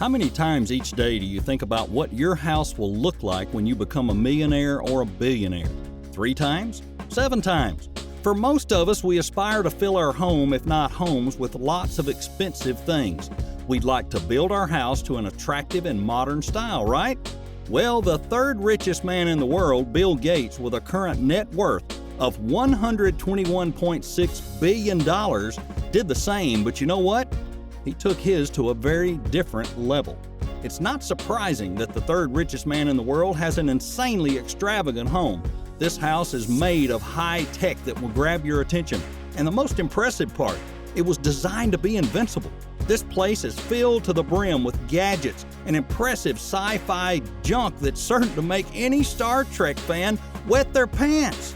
How many times each day do you think about what your house will look like when you become a millionaire or a billionaire? 3 times? 7 times? For most of us, we aspire to fill our home, if not homes, with lots of expensive things. We'd like to build our house to an attractive and modern style, right? Well, the third richest man in the world, Bill Gates, with a current net worth of $121.6 billion, did the same, but you know what? He took his to a very different level. It's not surprising that the third richest man in the world has an insanely extravagant home. This house is made of high tech that will grab your attention. And the most impressive part, it was designed to be invincible. This place is filled to the brim with gadgets and impressive sci-fi junk that's certain to make any Star Trek fan wet their pants.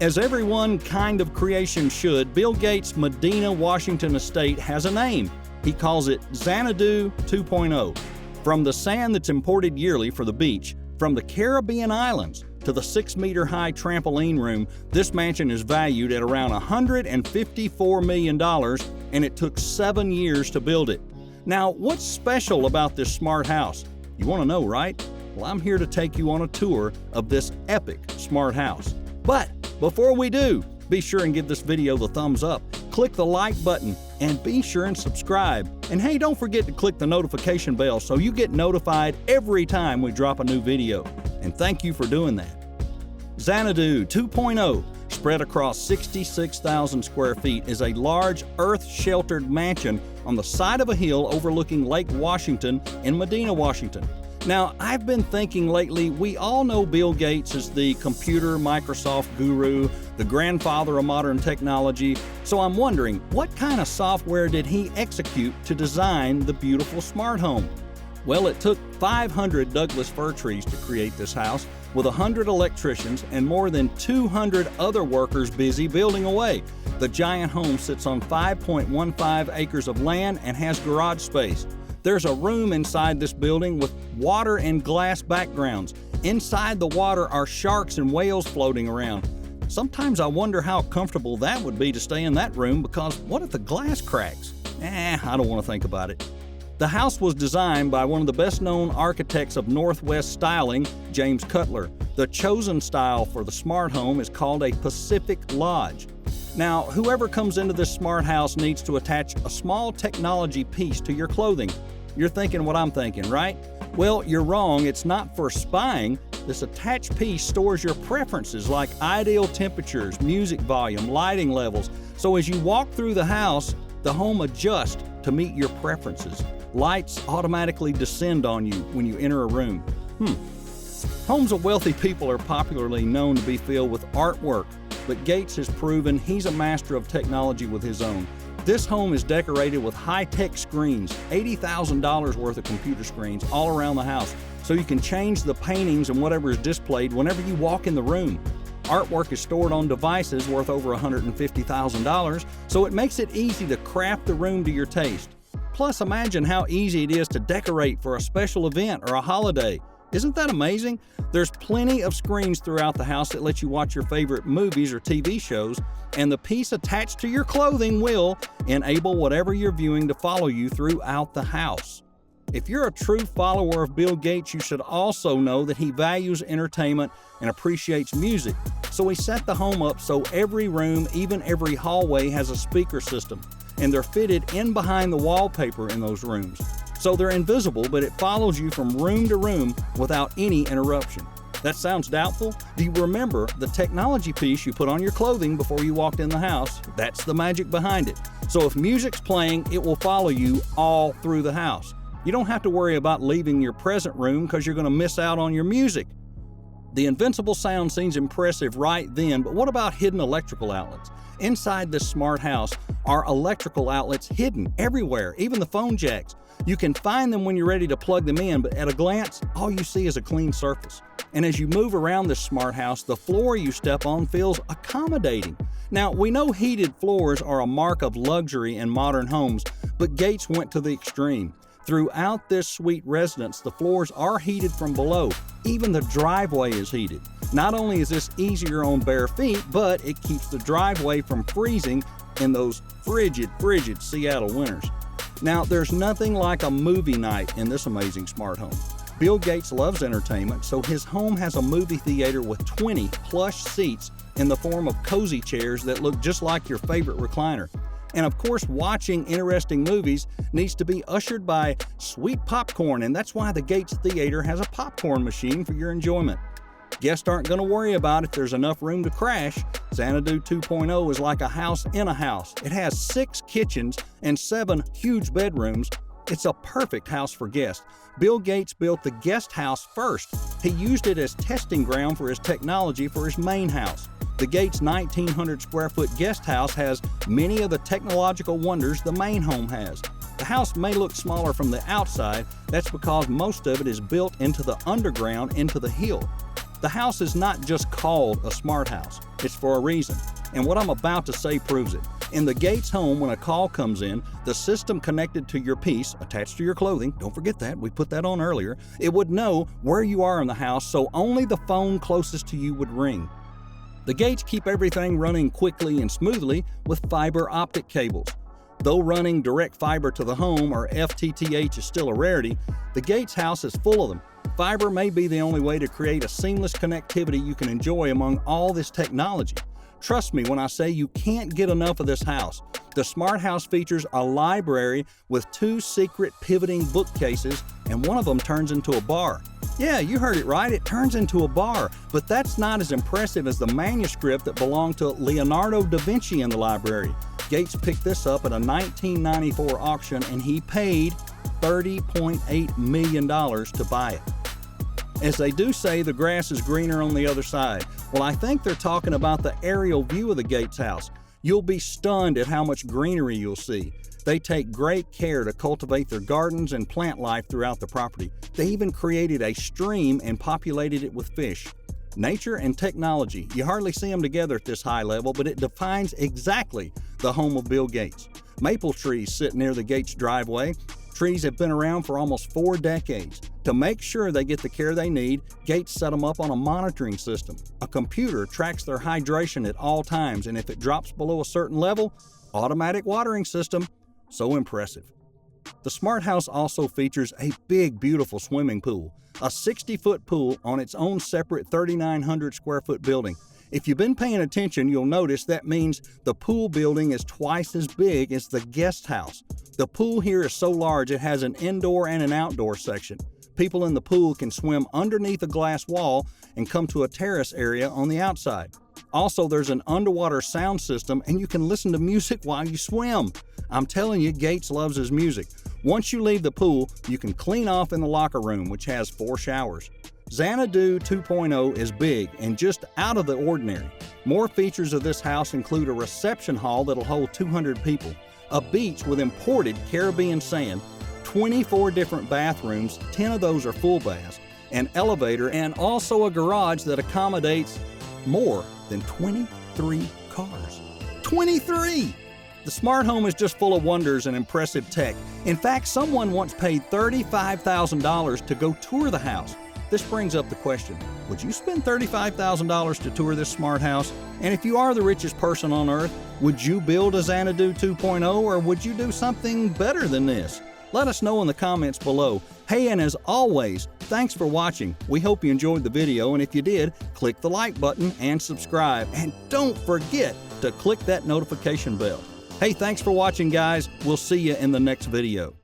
As everyone kind of creation should, Bill Gates' Medina, Washington estate has a name. He calls it Xanadu 2.0. From the sand that's imported yearly for the beach, from the Caribbean islands to the 6-meter-high trampoline room, this mansion is valued at around $154 million, and it took 7 years to build it. Now, what's special about this smart house? You want to know, right? Well, I'm here to take you on a tour of this epic smart house. But before we do, be sure and give this video the thumbs up, click the like button, and be sure and subscribe. And hey, don't forget to click the notification bell so you get notified every time we drop a new video. And thank you for doing that. Xanadu 2.0, spread across 66,000 square feet, is a large earth-sheltered mansion on the side of a hill overlooking Lake Washington in Medina, Washington. Now, I've been thinking lately, we all know Bill Gates as the computer Microsoft guru, the grandfather of modern technology, so I'm wondering, what kind of software did he execute to design the beautiful smart home? Well, it took 500 Douglas fir trees to create this house, with 100 electricians and more than 200 other workers busy building away. The giant home sits on 5.15 acres of land and has garage space. There's a room inside this building with water and glass backgrounds. Inside the water are sharks and whales floating around. Sometimes I wonder how comfortable that would be to stay in that room, because what if the glass cracks? I don't want to think about it. The house was designed by one of the best-known architects of Northwest styling, James Cutler. The chosen style for the smart home is called a Pacific Lodge. Now, whoever comes into this smart house needs to attach a small technology piece to your clothing. You're thinking what I'm thinking, right? Well, you're wrong. It's not for spying. This attached piece stores your preferences like ideal temperatures, music volume, lighting levels. So as you walk through the house, the home adjusts to meet your preferences. Lights automatically descend on you when you enter a room. Homes of wealthy people are popularly known to be filled with artwork, but Gates has proven he's a master of technology with his own. This home is decorated with high-tech screens, $80,000 worth of computer screens all around the house, so you can change the paintings and whatever is displayed whenever you walk in the room. Artwork is stored on devices worth over $150,000, so it makes it easy to craft the room to your taste. Plus, imagine how easy it is to decorate for a special event or a holiday. Isn't that amazing? There's plenty of screens throughout the house that let you watch your favorite movies or TV shows, and the piece attached to your clothing will enable whatever you're viewing to follow you throughout the house. If you're a true follower of Bill Gates, you should also know that he values entertainment and appreciates music. So he set the home up so every room, even every hallway, has a speaker system, and they're fitted in behind the wallpaper in those rooms. So they're invisible, but it follows you from room to room without any interruption. That sounds doubtful? Do you remember the technology piece you put on your clothing before you walked in the house? That's the magic behind it. So if music's playing, it will follow you all through the house. You don't have to worry about leaving your present room because you're going to miss out on your music. The invincible sound seems impressive right then, but what about hidden electrical outlets? Inside this smart house are electrical outlets hidden everywhere, even the phone jacks. You can find them when you're ready to plug them in, but at a glance, all you see is a clean surface. And as you move around this smart house, the floor you step on feels accommodating. Now, we know heated floors are a mark of luxury in modern homes, but Gates went to the extreme. Throughout this sweet residence, the floors are heated from below. Even the driveway is heated. Not only is this easier on bare feet, but it keeps the driveway from freezing in those frigid Seattle winters. Now, there's nothing like a movie night in this amazing smart home. Bill Gates loves entertainment, so his home has a movie theater with 20 plush seats in the form of cozy chairs that look just like your favorite recliner. And of course, watching interesting movies needs to be ushered by sweet popcorn, and that's why the Gates Theater has a popcorn machine for your enjoyment. Guests aren't going to worry about if there's enough room to crash. Xanadu 2.0 is like a house in a house. It has 6 kitchens and 7 huge bedrooms. It's a perfect house for guests. Bill Gates built the guest house first. He used it as testing ground for his technology for his main house. The Gates 1,900 square foot guest house has many of the technological wonders the main home has. The house may look smaller from the outside. That's because most of it is built into the underground, into the hill. The house is not just called a smart house. It's for a reason. And what I'm about to say proves it. In the Gates home, when a call comes in, the system connected to your piece, attached to your clothing, don't forget that, we put that on earlier, it would know where you are in the house, so only the phone closest to you would ring. The Gates keep everything running quickly and smoothly with fiber optic cables. Though running direct fiber to the home, or FTTH, is still a rarity, the Gates house is full of them. Fiber may be the only way to create a seamless connectivity you can enjoy among all this technology. Trust me when I say you can't get enough of this house. The smart house features a library with 2 secret pivoting bookcases, and one of them turns into a bar. Yeah, you heard it right, it turns into a bar, but that's not as impressive as the manuscript that belonged to Leonardo da Vinci in the library. Gates picked this up at a 1994 auction, and he paid $30.8 million to buy it. As they do say, the grass is greener on the other side. Well, I think they're talking about the aerial view of the Gates house. You'll be stunned at how much greenery you'll see. They take great care to cultivate their gardens and plant life throughout the property. They even created a stream and populated it with fish. Nature and technology, you hardly see them together at this high level, but it defines exactly the home of Bill Gates. Maple trees sit near the Gates driveway. Trees have been around for almost 4 decades. To make sure they get the care they need, Gates set them up on a monitoring system. A computer tracks their hydration at all times, and if it drops below a certain level, automatic watering system. So impressive. The smart house also features a big, beautiful swimming pool, a 60-foot pool on its own separate 3,900 square foot building. If you've been paying attention, you'll notice that means the pool building is twice as big as the guest house. The pool here is so large it has an indoor and an outdoor section. People in the pool can swim underneath a glass wall and come to a terrace area on the outside. Also, there's an underwater sound system, and you can listen to music while you swim. I'm telling you, Gates loves his music. Once you leave the pool, you can clean off in the locker room, which has 4 showers. Xanadu 2.0 is big and just out of the ordinary. More features of this house include a reception hall that'll hold 200 people, a beach with imported Caribbean sand, 24 different bathrooms, 10 of those are full baths, an elevator, and also a garage that accommodates more than 23 cars. 23! The smart home is just full of wonders and impressive tech. In fact, someone once paid $35,000 to go tour the house. This brings up the question, would you spend $35,000 to tour this smart house? And if you are the richest person on earth, would you build a Xanadu 2.0 or would you do something better than this? Let us know in the comments below. Hey, and as always, thanks for watching. We hope you enjoyed the video, and if you did, click the like button and subscribe. And don't forget to click that notification bell. Hey, thanks for watching, guys. We'll see you in the next video.